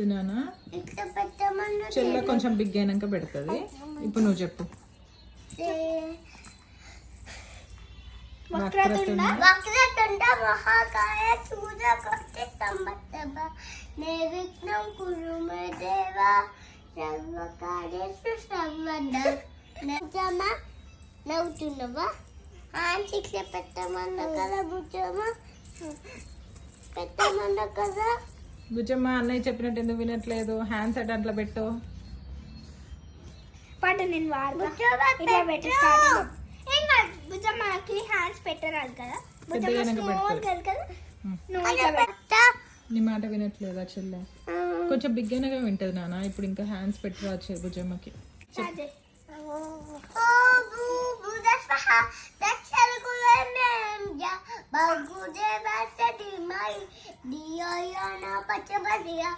ఇది నాన్న ఇట్లా పెట్టమన్నా చెల్ల కొంచెం బిగ్ అయినాక పెడుతుంది. ఇప్పుడు నువ్వు చెప్పు. వక్రతుండ మహాకాయ సూర్యకోటి సంవత్సర నిర్విఘ్నం కురు మే దేవా సర్వకార్యేషు సర్వదా. నవ్వుతున్నావా? హ్యాండ్స్ ఇట్లా పెట్టమన్నా కదా బుజ్జమ్మ, పెట్టమన్నా కదా. బుజ్జమ్మ అన్నయ్య చెప్పినట్టు ఎందుకు వినట్లేదు? హ్యాండ్స్ అట్ అట్లా పెట్టు. పాటు నేను ఇట్లా పెట్టి స్టార్టింగ్ ఏం కాదు. బుజ్జమ్మకి హ్యాండ్స్ పెట్టరాదు కదా, పెద్దగా స్మాల్ గర్ల్ కదా. నువ్వు ఇట్లా నీ మాట వినట్లేదా చెల్లె? కొంచెం బిగ్ అయినాక వింటది నాన్న. ఇప్పుడు ఇంకా హ్యాండ్స్ పెట్టి రావచ్చు బుజ్జమ్మకి. Bagus dia baca di mai dia yang apa coba dia